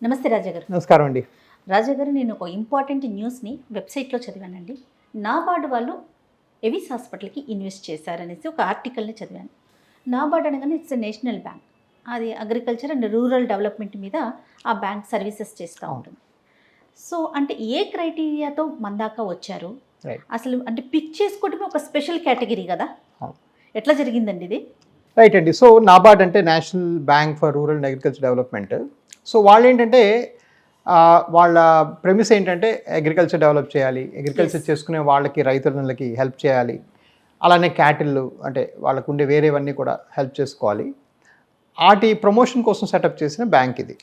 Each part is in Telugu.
నమస్తే రాజా గారు. నమస్కారం అండి. రాజా గారు, నేను ఒక ఇంపార్టెంట్ న్యూస్ని వెబ్సైట్లో చదివానండి. నాబార్డ్ వాళ్ళు ఎవిస్ హాస్పిటల్కి ఇన్వెస్ట్ చేశారనేసి ఒక ఆర్టికల్ని చదివాను. నాబార్డ్ అనగానే ఇట్స్ నేషనల్ బ్యాంక్. అది అగ్రికల్చర్ అండ్ రూరల్ డెవలప్మెంట్ మీద ఆ బ్యాంక్ సర్వీసెస్ చేస్తూ ఉంటుంది. సో అంటే ఏ క్రైటీరియాతో మన దాకా వచ్చారు అసలు? అంటే పిక్ చేసుకోవటమే ఒక స్పెషల్ కేటగిరీ కదా, ఎట్లా జరిగిందండి ఇది? రైట్ అండి. సో నాబార్డ్ అంటే national bank for rural and agriculture development. So వాళ్ళు ఏంటంటే వాళ్ళ ప్రెమిస్ ఏంటంటే అగ్రికల్చర్ డెవలప్ చేయాలి, అగ్రికల్చర్ చేసుకునే వాళ్ళకి రైతులకి హెల్ప్ చేయాలి, అలానే క్యాటిల్ అంటే వాళ్ళకు ఉండే వేరేవన్నీ కూడా హెల్ప్ చేసుకోవాలి. వాటి ప్రమోషన్ కోసం సెటప్ చేసిన బ్యాంక్ ఇది,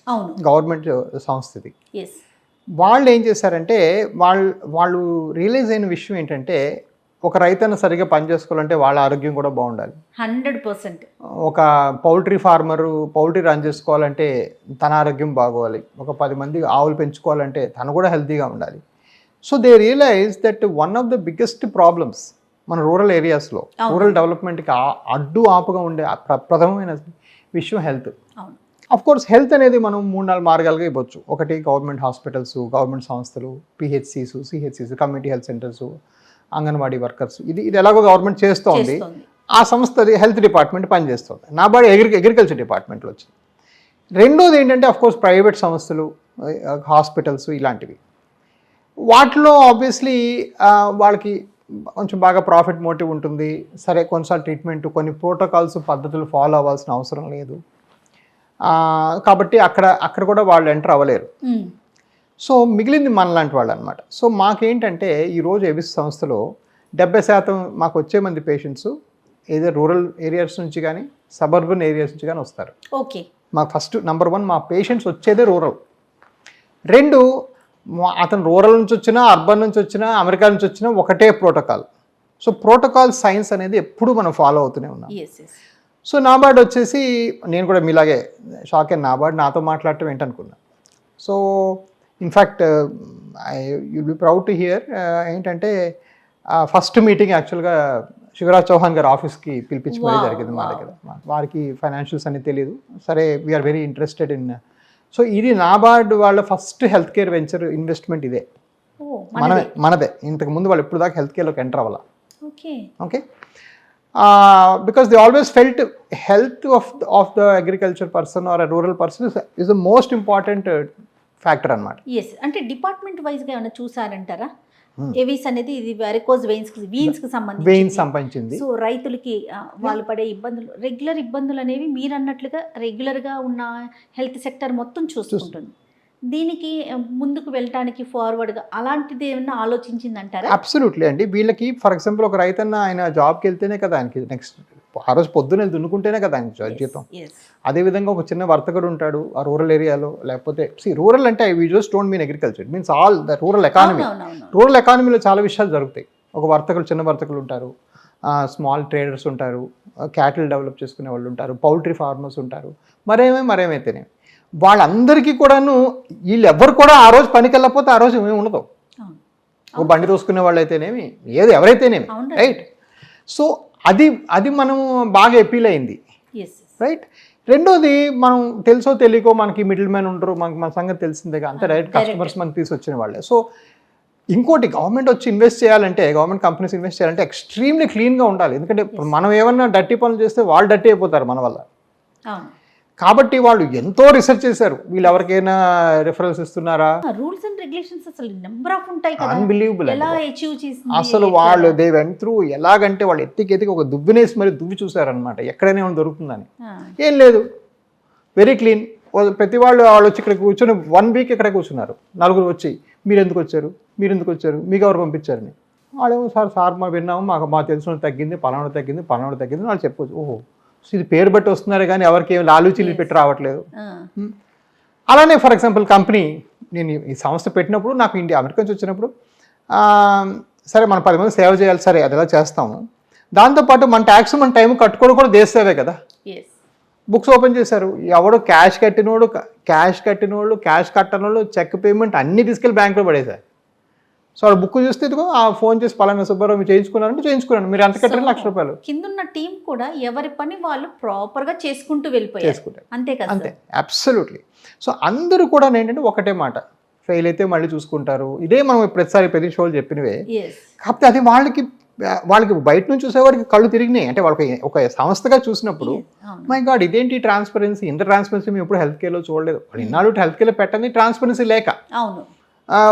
గవర్నమెంట్ సంస్థ ఇది. వాళ్ళు ఏం చేశారంటే వాళ్ళు రియలైజ్ అయిన విషయం ఏంటంటే ఒక రైతన్న సరిగ్గా పనిచేసుకోవాలంటే వాళ్ళ ఆరోగ్యం కూడా బాగుండాలి. 100%. ఒక పౌల్ట్రీ ఫార్మరు పౌల్ట్రీ రన్ చేసుకోవాలంటే తన ఆరోగ్యం బాగోవాలి. ఒక 10 మంది ఆవులు పెంచుకోవాలంటే తను కూడా హెల్తీగా ఉండాలి. So they realise that one of the biggest problems మన రూరల్ ఏరియాస్లో రూరల్ డెవలప్మెంట్కి అడ్డు ఆపుగా ఉండే ప్రథమమైన విషయం హెల్త్. అఫ్ కోర్స్ హెల్త్ అనేది మనం 3-4 మార్గాలుగా ఇవ్వచ్చు. ఒకటి గవర్నమెంట్ హాస్పిటల్స్, గవర్నమెంట్ సంస్థలు, పిహెచ్సిస్, సిహెచ్సిస్, community health centres, anganwadi workers, ఇది ఎలాగో గవర్నమెంట్ చేస్తోంది. ఆ సంస్థ హెల్త్ డిపార్ట్మెంట్ పనిచేస్తుంది. నాబార్డ్ అగ్రికల్చర్ డిపార్ట్మెంట్లో వచ్చింది. రెండోది ఏంటంటే అఫ్ కోర్స్ ప్రైవేట్ సంస్థలు, హాస్పిటల్స్ ఇలాంటివి. వాటిలో ఆబ్వియస్లీ వాళ్ళకి కొంచెం బాగా ప్రాఫిట్ మోటివ్ ఉంటుంది. సరే కొన్నిసార్లు ట్రీట్మెంట్ కొన్ని ప్రోటోకాల్స్ పద్ధతులు ఫాలో అవ్వాల్సిన అవసరం లేదు కాబట్టి అక్కడ కూడా వాళ్ళు ఎంటర్ అవ్వలేరు. సో మిగిలింది మనలాంటి వాళ్ళు అనమాట. సో మాకేంటంటే ఈరోజు ఎవిస్ సంస్థలో 70% మాకు వచ్చే మంది పేషెంట్స్ ఏదో రూరల్ ఏరియాస్ నుంచి కానీ సబర్బన్ ఏరియాస్ నుంచి కానీ వస్తారు. ఓకే. మాకు ఫస్ట్ నెంబర్ 1 మా పేషెంట్స్ వచ్చేదే రూరల్. 2 అతను రూరల్ నుంచి వచ్చినా అర్బన్ నుంచి వచ్చినా అమెరికా నుంచి వచ్చినా ఒకటే ప్రోటోకాల్. సో ప్రోటోకాల్ సైన్స్ అనేది ఎప్పుడు మనం ఫాలో అవుతూనే ఉన్నాం. సో నాబార్డ్ వచ్చేసి నేను కూడా మీలాగే షాక్ అయిన నాబార్డ్ నాతో మాట్లాడటం ఏంటనుకున్నా. So in fact you be proud to hear ఏంటంటే ఫస్ట్ మీటింగ్ యాక్చువల్గా శివరాజ్ చౌహాన్ గారి ఆఫీస్కి పిలిపించుకోవడం జరిగింది మా దగ్గర. వారికి ఫైనాన్షియల్స్ అని తెలియదు. సరే we're very interested in. So ఇది నాబార్డ్ వాళ్ళ first health care venture investment ఇదే, మనదే. ఇంతకు ముందు వాళ్ళు ఎప్పుడు దాకా హెల్త్ కేర్లోకి ఎంటర్ అవ్వాల. Okay. Because they always felt health of the agriculture person or a rural person is the most important factor అన్నమాట. ఎస్. అంటే డిపార్ట్మెంట్ వైజ్గా ఏమైనా చూసారంటారా? ఎవిస్ అనేది ఇది వెరికోజ్ వీన్స్కి సంబంధించింది. సో రైతులకి వాళ్ళు పడే ఇబ్బందులు, రెగ్యులర్ ఇబ్బందులు అనేవి మీరు అన్నట్లుగా రెగ్యులర్గా ఉన్న హెల్త్ సెక్టర్ మొత్తం చూసుకుంటుంది. దీనికి ముందుకు వెళ్ళటానికి ఫార్వర్డ్గా అలాంటిది ఏమన్నా ఆలోచించిందంటారా? అబ్సల్యూట్లీ అండి. వీళ్ళకి ఫర్ ఎగ్జాంపుల్ ఒక రైతన్న ఆయన జాబ్కి వెళ్తేనే కదా ఆయనకి నెక్స్ట్ ఆ రోజు పొద్దున్న దున్నుకుంటేనే కదా ఆయన జీతం. అదేవిధంగా ఒక చిన్న వర్తకుడు ఉంటాడు ఆ రూరల్ ఏరియాలో. లేకపోతే రూరల్ అంటే we just don't mean agriculture, it means all the rural economy. Rural ఎకానమీలో చాలా విషయాలు జరుగుతాయి. ఒక వర్తకులు, చిన్న వర్తకులు ఉంటారు, స్మాల్ ట్రేడర్స్ ఉంటారు, క్యాటిల్ డెవలప్ చేసుకునే వాళ్ళు ఉంటారు, పౌల్ట్రీ ఫార్మర్స్ ఉంటారు, మరేమైతేనే వాళ్ళందరికీ కూడాను వీళ్ళు ఎవ్వరు కూడా ఆ రోజు పనికి వెళ్ళకపోతే ఆ రోజు ఏమి ఉండదు. ఒక బండి తోసుకునే వాళ్ళు అయితేనేమి ఎవరైతేనేమి, రైట్. సో అది మనం బాగా అపీల్ అయింది, రైట్. రెండోది మనం తెలుసో తెలియకో మనకి మిడిల్ మ్యాన్ ఉంటారు, మన సంగతి తెలిసిందే, అంతే డైరెక్ట్ కస్టమర్స్ మనకి తీసుకొచ్చిన వాళ్ళే. సో ఇంకోటి గవర్నమెంట్ వచ్చి ఇన్వెస్ట్ చేయాలంటే, గవర్నమెంట్ కంపెనీస్ ఇన్వెస్ట్ చేయాలంటే ఎక్స్ట్రీమ్లీ క్లీన్గా ఉండాలి. ఎందుకంటే మనం ఏమన్నా డర్టీ పనులు చేస్తే వాళ్ళు డర్టీ అయిపోతారు మన వల్ల. కాబట్టి వాళ్ళు ఎంతో రీసెర్చ్ చేశారు. వీళ్ళు ఎవరికైనా రిఫరెన్స్ ఇస్తున్నారా? రూల్స్ అండ్ రెగ్యులేషన్స్ అసలు నెంబర్ ఆఫ్ ఉంటాయి కదా, అన్బిలీవబుల్. ఎలా అచీవ్ చేసింది అసలు వాళ్ళు దే వెంట్ త్రూ. ఎలాగంటే వాళ్ళు ఎత్తికి ఒక దువ్వినేసి మరి దువ్వి చూసారనమాట ఎక్కడైనా ఏమైనా దొరుకుతుందని. ఏం లేదు, వెరీ క్లీన్. ప్రతి వాళ్ళు వచ్చి ఇక్కడ కూర్చొని 1 వీక్ ఇక్కడ కూర్చున్నారు. 4 వచ్చి మీరు ఎందుకు వచ్చారు, మీకు ఎవరు పంపించారని. వాళ్ళేమో సార్ మా విన్నాము, మా తెలిసిన తగ్గింది, పలానా తగ్గింది వాళ్ళు చెప్పవచ్చు. ఓహో, ఇది పేరు బట్టి వస్తున్నారే కానీ ఎవరికి ఏమి లాలూచీలు పెట్టి రావట్లేదు. అలానే ఫర్ ఎగ్జాంపుల్ కంపెనీ, నేను ఈ సంస్థ పెట్టినప్పుడు నాకు అమెరికా నుంచి వచ్చినప్పుడు సరే మనం 10 మంది సేవ చేయాలి, సరే అది ఎలా చేస్తాము. దాంతోపాటు మన ట్యాక్స్ మన టైం కట్టుకోవడం కూడా దేశ సేవే కదా. బుక్స్ ఓపెన్ చేశారు, ఎవడు క్యాష్ కట్టినోళ్ళు, క్యాష్ కట్టనోళ్ళు, చెక్ పేమెంట్ అన్నీ తీసుకెళ్ళి బ్యాంకులో పడేశారు. సో వాడు బుక్ చూస్తే ఇదిగో ఆ ఫోన్ చేసి పలానా సుబ్బారావు మీరు చేయించుకున్నారంటే చేయించుకున్నాను, మీరు ఎంత కట్టారు? ₹1,00,000 కిందున్న టీం కూడా ఎవరి పని వాళ్ళు ప్రాపర్గా చేసుకుంటూ వెళ్ళిపోయారు. చేసుకుంటారు అంతే కదా అంతే, అబ్సల్యూట్లీ. సో అందరూ కూడా ఏంటంటే ఒకటే మాట, ఫెయిల్ అయితే మళ్ళీ చూసుకుంటారు. ఇదే మనం ప్రతి షోలు చెప్పినవే. కాకపోతే అది వాళ్ళకి బయట నుంచి చూసేవాడికి కళ్ళు తిరిగినాయి. అంటే వాళ్ళకి ఒక సంస్థగా చూసినప్పుడు మై గాడ్ ఇదేంటి ట్రాన్స్పరెన్సీ, ఇంత ట్రాన్స్పరెన్సీ మేము ఎప్పుడు హెల్త్ కేర్లో చూడలేదు. వాళ్ళు ఇన్నాళ్ళు హెల్త్ కేర్లో పెట్టండి ట్రాన్స్పరెన్సీ లేక. అవును,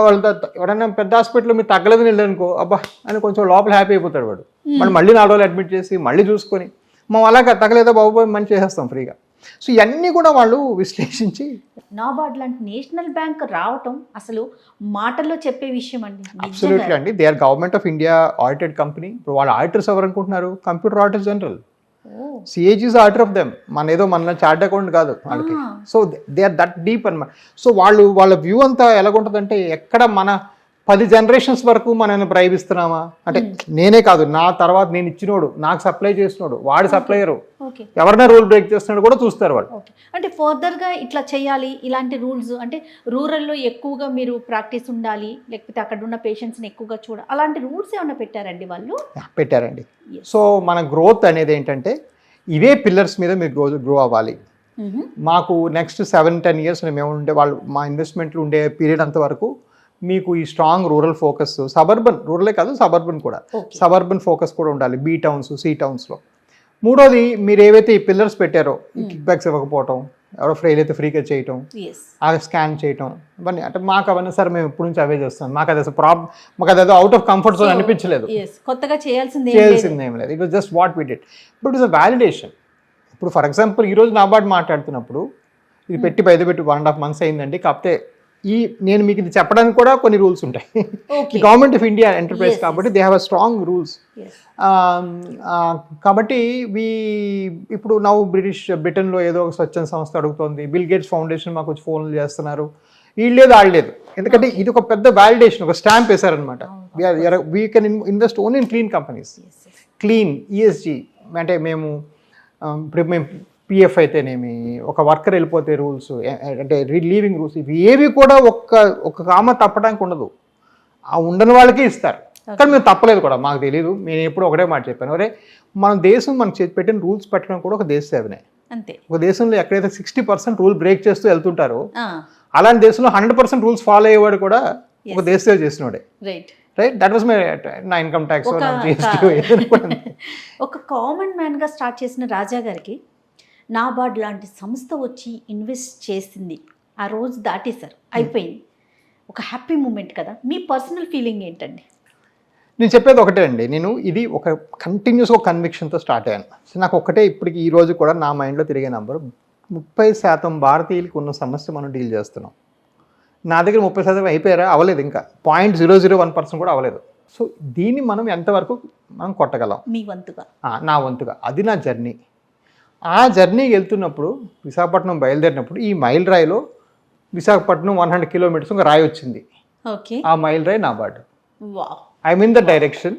వాళ్ళ ఎవరైనా పెద్ద హాస్పిటల్లో మీరు తగ్గలేదని వెళ్ళానుకో అబ్బా అని కొంచెం లోపల హ్యాపీ అయిపోతాడు వాడు. మళ్ళీ 4 రోజులు అడ్మిట్ చేసి మళ్ళీ చూసుకొని మేము అలాగా తగ్గలేదా బాబు మంచి చేసేస్తాం ఫ్రీగా. సో ఇవన్నీ కూడా వాళ్ళు విశ్లేషించి నాబార్డ్ లాంటి నేషనల్ బ్యాంక్ రావటం అసలు మాటల్లో చెప్పే విషయం అండి. అబ్సల్యూట్లీ అండి. They are government of India audited company. ఇప్పుడు వాళ్ళ ఆడిటర్స్ ఎవరు అనుకుంటున్నారు? Comptroller auditor general, CAG is auditor of them. మన చార్ట్ అకౌంట్ కాదు వాళ్ళకి. So they are that deep అన్నమాట. సో వాళ్ళ వ్యూ అంతా ఎలాగుంటుందంటే ఎక్కడ మన 10 generations వరకు మనం బ్రైబ్ ఇస్తున్నామా అంటే నేనే కాదు, నా తర్వాత నేను ఇచ్చినోడు, నాకు సప్లై చేసినోడు, వాడి సప్లయరు ఎవరైనా రూల్ బ్రేక్ చేస్తున్నాడు కూడా చూస్తారు వాళ్ళు. అంటే ఫర్దర్గా ఇట్లా చేయాలి ఇలాంటి రూల్స్, అంటే రూరల్లో ఎక్కువగా మీరు ప్రాక్టీస్ ఉండాలి, లేకపోతే అక్కడ ఉన్న పేషెంట్స్ని ఎక్కువగా చూడాలి, అలాంటి రూల్స్ ఏమైనా పెట్టారండి వాళ్ళు? పెట్టారండి. సో మన గ్రోత్ అనేది ఏంటంటే ఇవే పిల్లర్స్ మీద మీరు గ్రో అవ్వాలి. మాకు నెక్స్ట్ 7-10 years మేము వాళ్ళు మా ఇన్వెస్ట్మెంట్లు ఉండే పీరియడ్ అంతవరకు మీకు ఈ స్ట్రాంగ్ రూరల్ ఫోకస్, సబర్బన్, రూరలే కాదు సబర్బన్ కూడా, సబర్బన్ ఫోకస్ కూడా ఉండాలి B towns, C townsలో. మూడోది మీరు ఏవైతే ఈ పిల్లర్స్ పెట్టారో, ఈ కిక్ బ్యాక్స్ ఇవ్వకపోవటం, ఎవరో ఫ్రైల్ అయితే ఫ్రీగా చేయటం, ఆ స్కాన్ చేయటం, ఇవన్నీ అంటే మాకు అవన్నీ సార్ మేము ఎప్పటి నుంచి అవే చేస్తాం. మాకు అది అసలు మాకు అది అవుట్ ఆఫ్ కంఫర్ట్ జోన్ అనిపించలేదు, కొత్తగా చేయాల్సింది ఏం లేదు. It was just what we did. But it's a validation. ఇప్పుడు ఫర్ ఎగ్జాంపుల్ ఈరోజు నాబార్డ్ మాట్లాడుతున్నప్పుడు ఇది పెట్టి 1.5 months అయిందండి. కాకపోతే నేను మీకు ఇది చెప్పడానికి కూడా కొన్ని రూల్స్ ఉంటాయి. గవర్నమెంట్ ఆఫ్ ఇండియా ఎంటర్ప్రైజ్ కాబట్టి they have a strong rules. కాబట్టి ఇప్పుడు బ్రిటన్లో ఏదో ఒక స్వచ్ఛంద సంస్థ అడుగుతోంది, బిల్ గేట్స్ ఫౌండేషన్ మాకు వచ్చి ఫోన్లు చేస్తున్నారు, వీళ్ళేది ఆడలేదు. ఎందుకంటే ఇది ఒక పెద్ద వ్యాలిడేషన్, ఒక స్టాంప్ వేశారనమాట. We can invest only in clean companies, clean ESG. అంటే మేము PF అయితేనేమి, ఒక వర్కర్ వెళ్ళిపోతే రూల్స్, అంటే లీవింగ్ రూల్స్, ఇవి ఏవి కూడా ఒక కామ తప్పడానికి ఉండదు. ఆ ఉండని వాళ్ళకే ఇస్తారు. కానీ మేము తప్పలేదు కూడా, మాకు తెలియదు. నేను ఎప్పుడు ఒకటే మాట చెప్పాను, అరే మన దేశం మనకు పెట్టిన రూల్స్ పెట్టడం కూడా ఒక దేశ సేవనే. ఒక దేశంలో ఎక్కడైతే 60% రూల్ బ్రేక్ చేస్తూ వెళ్తుంటారో అలాంటి దేశంలో 100% రూల్స్ ఫాలో అయ్యేవాడు కూడా ఒక దేశ సేవ చేసినోడే. రైట్, దట్ వాస్ నా ఇన్కమ్ ట్యాక్స్, ఒక కామన్ మ్యాన్గా స్టార్ట్ చేసిన రాజా గారికి నాబార్డ్ లాంటి సంస్థ వచ్చి ఇన్వెస్ట్ చేసింది, ఆ రోజు దాటేశారు, అయిపోయింది, ఒక హ్యాపీ మూమెంట్ కదా. మీ పర్సనల్ ఫీలింగ్ ఏంటండి? నేను చెప్పేది ఒకటే అండి, నేను ఇది ఒక కంటిన్యూస్ ఒక కన్విక్షన్తో స్టార్ట్ అయ్యాను. సో నాకు ఒకటే ఇప్పటికి ఈ రోజు కూడా నా మైండ్లో తిరిగే నంబర్, 30% భారతీయులకి ఉన్న సమస్య మనం డీల్ చేస్తున్నాం. నా దగ్గర 30% అయిపోయారా? అవ్వలేదు, ఇంకా 0.001% కూడా అవ్వలేదు. సో దీన్ని మనం ఎంతవరకు మనం కొట్టగలం? మీ వంతుగా, నా వంతుగా, అది నా జర్నీ. ఆ జర్నీకి వెళ్తున్నప్పుడు విశాఖపట్నం బయలుదేరినప్పుడు ఈ మైల్ రాయిలో విశాఖపట్నం 100 kilometers ఒక రాయి వచ్చింది. ఆ మైల్ రాయి NABARD. I'm in the direction,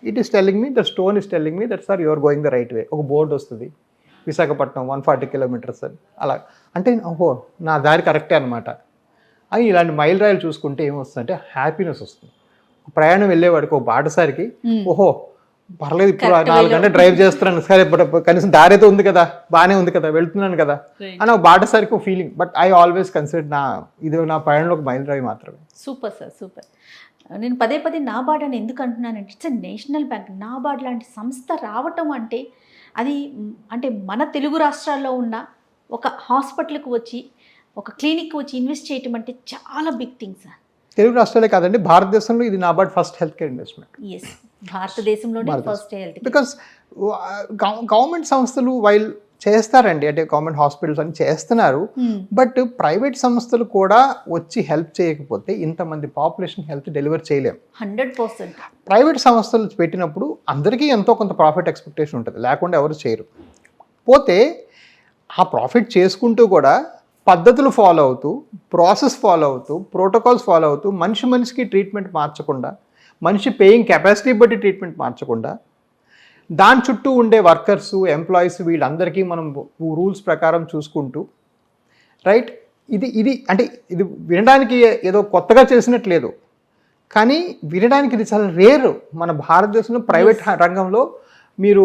it is telling me, the stone is telling me that sir your going the right way. ఒక బోర్డు వస్తుంది, విశాఖపట్నం 140 kilometers అని. అలా అంటే ఓహో నా దారి కరెక్టే అనమాట. అని ఇలాంటి మైల్ రాయిలు చూసుకుంటే ఏమొస్తుందంటే హ్యాపీనెస్ వస్తుంది. ప్రయాణం వెళ్ళేవాడికి ఒక బాటసారికి ఓహో పర్లేదు, ఇప్పుడు 4 గంటలు డ్రైవ్ చేస్తున్నాను, సరే కనీసం దారి అయితే ఉంది కదా, బాగానే ఉంది కదా, వెళ్తున్నాను కదా అని ఒక బాటసారికి ఒక feeling. But I always consider ఇది నా ప్రయాణంలో ఒక మైల్ రాయి మాత్రమే. Super sir, super. నేను పదే నాబార్డ్ అని ఎందుకు అంటున్నానంటే ఇట్స్ నేషనల్ బ్యాంక్. నాబార్డ్ లాంటి సంస్థ రావటం అంటే అది అంటే మన తెలుగు రాష్ట్రాల్లో ఉన్న ఒక హాస్పిటల్కి వచ్చి, ఒక క్లినిక్కి వచ్చి ఇన్వెస్ట్ చేయటం అంటే చాలా బిగ్ థింగ్ సార్. తెలుగు రాష్ట్రాలే కాదండి, భారతదేశంలో ఇది NABARD first health care investment. Yes, భారతదేశంలోనే ఫస్ట్ హెల్త్. బికాస్ గవర్నమెంట్ సంస్థలు వైల్ చేస్తారండి, అంటే గవర్నమెంట్ హాస్పిటల్స్ అని చేస్తున్నారు, బట్ ప్రైవేట్ సంస్థలు కూడా వచ్చి హెల్ప్ చేయకపోతే ఇంతమంది పాపులేషన్ హెల్త్ డెలివర్ చేయలేము. 100%. ప్రైవేట్ సంస్థలు పెట్టినప్పుడు అందరికీ ఎంతో కొంత ప్రాఫిట్ ఎక్స్పెక్టేషన్ ఉంటుంది, లేకుండా ఎవరు చేయరు. పోతే ఆ ప్రాఫిట్ చేసుకుంటూ కూడా పద్ధతులు ఫాలో అవుతూ, ప్రాసెస్ ఫాలో అవుతూ, ప్రోటోకాల్స్ ఫాలో అవుతూ, మనిషికి ట్రీట్మెంట్ మార్చకుండా, మనిషి పేయింగ్ కెపాసిటీ బట్టి ట్రీట్మెంట్ మార్చకుండా, దాని చుట్టూ ఉండే వర్కర్స్, ఎంప్లాయీస్ వీళ్ళందరికీ మనం రూల్స్ ప్రకారం చూసుకుంటూ, రైట్, ఇది అంటే ఇది వినడానికి ఏదో కొత్తగా చేసినట్లేదు, కానీ వినడానికి ఇది చాలా రేరు. మన భారతదేశంలో ప్రైవేట్ రంగంలో మీరు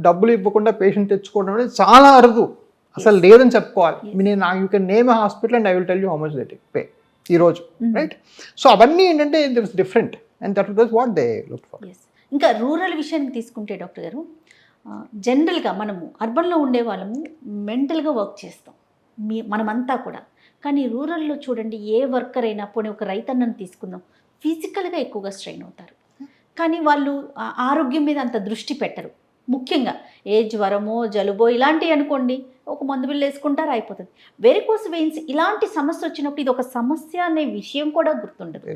డబ్బులు ఇవ్వకుండా పేషెంట్ తెచ్చుకోవడం అనేది చాలా అరుదు, అసలు లేదని చెప్పుకోవాలి. నేను you can name a hospital and I will tell you how much that pay ఈరోజు, రైట్? సో అవన్నీ ఏంటంటే this is different and that was what they look for. ఇంకా రూరల్ విషయానికి తీసుకుంటే డాక్టర్ గారు, జనరల్గా మనము అర్బన్లో ఉండే వాళ్ళము మెంటల్గా వర్క్ చేస్తాం మనమంతా కూడా. కానీ రూరల్లో చూడండి, ఏ వర్కర్ అయినా పోనీ ఒక రైతన్నను తీసుకుందాం, ఫిజికల్గా ఎక్కువగా స్ట్రెయిన్ అవుతారు. కానీ వాళ్ళు ఆరోగ్యం మీద అంత దృష్టి పెట్టరు. ముఖ్యంగా ఏ జ్వరమో జలుబో ఇలాంటివి అనుకోండి, ఒక మందు బిల్లు వేసుకుంటారు, అయిపోతుంది. వెరికోస్ వెయిన్స్ ఇలాంటి సమస్య వచ్చినప్పుడు ఇది ఒక సమస్య అనే విషయం కూడా గుర్తుండదు.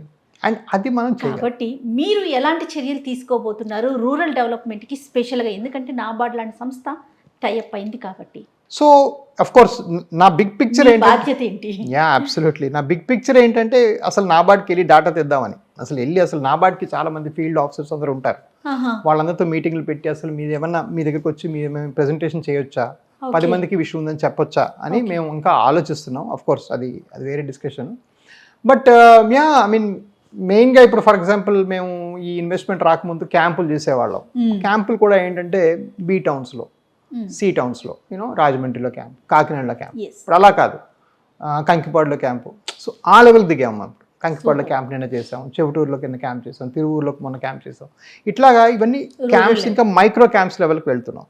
అండ్ అది మనం కాబట్టి మీరు ఎలాంటి చర్యలు తీసుకోబోతున్నారు రూరల్ డెవలప్మెంట్కి స్పెషల్గా? ఎందుకంటే నాబార్డ్ లాంటి సంస్థ టైఅప్ అయింది కాబట్టి. సో అఫ్ కోర్స్ నా బిగ్ పిక్చర్ బాధ్యత ఏంటి? Yeah absolutely. నా బిగ్ పిక్చర్ ఏంటంటే అసలు నాబార్డ్కి వెళ్ళి డాటా తెద్దామని. అసలు నాబార్డ్కి చాలా మంది ఫీల్డ్ ఆఫీసర్స్ అందరూ ఉంటారు. వాళ్ళందరితో మీటింగ్లు పెట్టి అసలు మీరు ఏమన్నా మీ దగ్గరికి వచ్చి మేము ప్రెజెంటేషన్ చేయొచ్చా, 10 మందికి విషయం ఉందని చెప్పొచ్చా అని మేము ఇంకా ఆలోచిస్తున్నాం. అఫ్ కోర్స్ అది వేరే discussion. But yeah I mean మెయిన్గా ఇప్పుడు ఫర్ ఎగ్జాంపుల్ మేము ఈ ఇన్వెస్ట్మెంట్ రాకముందు క్యాంపులు చేసేవాళ్ళం. క్యాంపులు కూడా ఏంటంటే బీ టౌన్స్లో, సి టౌన్స్లో, రాజమండ్రిలో క్యాంప్, కాకినాడలో క్యాంప్. ఇప్పుడు అలా కాదు, కంకిపాడులో క్యాంపు. సో ఆ లెవెల్ దిగాము మనం. కంకిపాడులో క్యాంప్ నిన్న చేసాం, చెవిటూరులో కింద క్యాంప్ చేసాం, తిరువూరులో మొన్న క్యాంప్ చేసాం. ఇట్లాగా ఇవన్నీ క్యాంప్స్ ఇంకా మైక్రో క్యాంప్స్ లెవెల్కి వెళ్తున్నాం.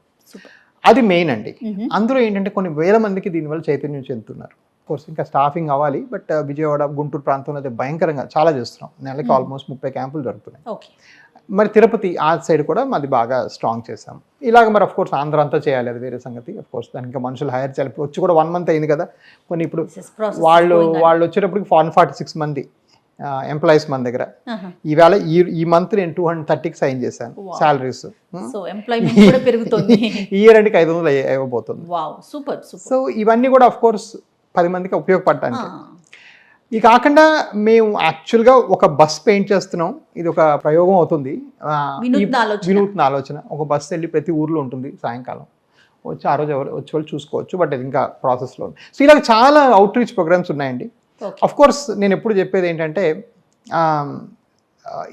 అది మెయిన్ అండి. అందులో ఏంటంటే కొన్ని వేల మందికి దీనివల్ల చైతన్యం చెందుతున్నారు. కోర్స్ ఇంకా స్టాఫింగ్ అవ్వాలి, బట్ విజయవాడ గుంటూరు ప్రాంతంలో అయితే భయంకరంగా చాలా చేస్తున్నాం. నెలకి ఆల్మోస్ట్ 30 క్యాంపులు జరుగుతున్నాయి. మరి తిరుపతి ఆ సైడ్ కూడా మాది బాగా స్ట్రాంగ్ చేసాం. ఇలాగ మరి అఫ్ కోర్స్ ఆంధ్ర అంతా చేయాలి, అది వేరే సంగతి. అఫ్ కోర్స్ దానికి ఇంకా మనుషులు హైర్ చేయాలి. వచ్చి కూడా 1 month అయింది కదా. కొన్ని ఇప్పుడు వాళ్ళు వచ్చేటప్పటికి 146 మంది ఎంప్లాయీస్ మన దగ్గర. ఈవేళ ఈ మంత్ నేను 230కి సైన్ చేశాను శాలరీస్. ఈ ఇయర్ ఎండ్కి 500 ఇవ్వబోతుంది. సో ఇవన్నీ కూడా అఫ్ కోర్స్ 10 మందికి ఉపయోగపడటానికి. ఇది కాకుండా మేము యాక్చువల్గా ఒక బస్ పెయింట్ చేస్తున్నాం. ఇది ఒక ప్రయోగం అవుతుంది, వినూత్న ఆలోచన. ఒక బస్ వెళ్ళి ప్రతి ఊర్లో ఉంటుంది, సాయంకాలం వచ్చి ఆ రోజు ఎవరు వచ్చి వాళ్ళు చూసుకోవచ్చు. బట్ ఇది ఇంకా ప్రాసెస్లో ఉంది. సో ఇలా చాలా అవుట్ రీచ్ ప్రోగ్రామ్స్ ఉన్నాయండి. అఫ్ కోర్స్ నేను ఎప్పుడు చెప్పేది ఏంటంటే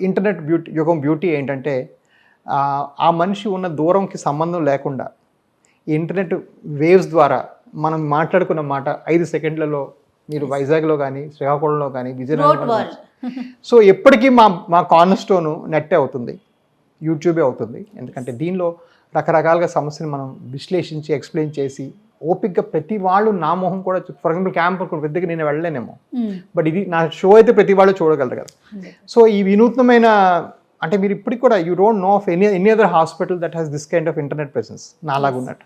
ఇంటర్నెట్ బ్యూటీ ఏంటంటే ఆ మనిషి ఉన్న దూరంకి సంబంధం లేకుండా ఇంటర్నెట్ వేవ్స్ ద్వారా మనం మాట్లాడుకున్న మాట 5 సెకండ్లలో మీరు వైజాగ్లో కానీ, శ్రీకాకుళంలో కానీ, విజయనగరంలో. సో ఎప్పటికీ మా కార్నర్ స్టోను నెట్టే అవుతుంది, యూట్యూబే అవుతుంది. ఎందుకంటే దీనిలో రకరకాలుగా సమస్యను మనం విశ్లేషించి ఎక్స్ప్లెయిన్ చేసి ఓపిక్గా ప్రతి వాళ్ళు నా మొహం కూడా, ఫర్ ఎగ్జాంపుల్ క్యాంప్ పెద్దగా నేను వెళ్ళలేనేమో, బట్ ఇది నా షో అయితే ప్రతి వాళ్ళు చూడగలరు కదా. సో ఈ వినూత్నమైన అంటే మీరు ఇప్పటికి కూడా you don't know of any other hospital that has this kind of internet presence నాలాగా ఉన్నట్టు.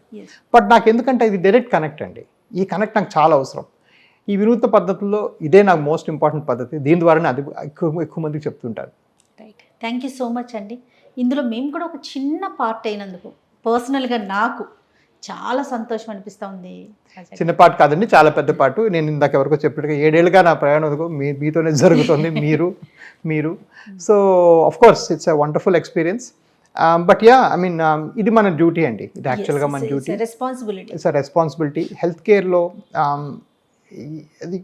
బట్ నాకు ఎందుకంటే ఇది డైరెక్ట్ కనెక్ట్ అండి. ఈ కనెక్ట్ నాకు చాలా అవసరం. ఈ వినూత్న పద్ధతుల్లో ఇదే నాకు మోస్ట్ ఇంపార్టెంట్ పద్ధతి. దీని ద్వారానే అది ఎక్కువ మందికి చెప్తుంటారు. Right, thank you so much అండి. ఇందులో మేము కూడా ఒక చిన్న పార్ట్ అయినందుకు పర్సనల్గా నాకు చాలా సంతోషం అనిపిస్తూ ఉంది. చిన్న పార్ట్ కాదండి, చాలా పెద్ద పార్ట్. నేను ఇందాక ఎవరికో చెప్పినట్టుగా 7 ఏళ్ళుగా నా ప్రయాణం మీతోనే జరుగుతుంది. మీరు so of course it's a wonderful experience. But yeah I mean ఇది మన డ్యూటీ అండి. ఇది యాక్చువల్గా మన duty, it's a responsibility. Health కేర్లో అది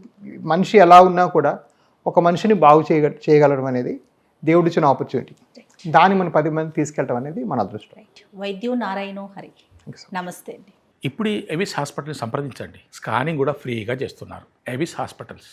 మనిషి ఎలా ఉన్నా కూడా ఒక మనిషిని బాగు చేయగలడం అనేది దేవుడిచ్చిన ఆపర్చునిటీ. దాన్ని మనం 10 మంది తీసుకెళ్ళడం అనేది మన అదృష్టం. వైద్యు నారాయణ హరి, నమస్తే అండి. ఇప్పుడు ఎవిస్ హాస్పిటల్ని సంప్రదించండి. స్కానింగ్ కూడా ఫ్రీగా చేస్తున్నారు. Avis hospitals.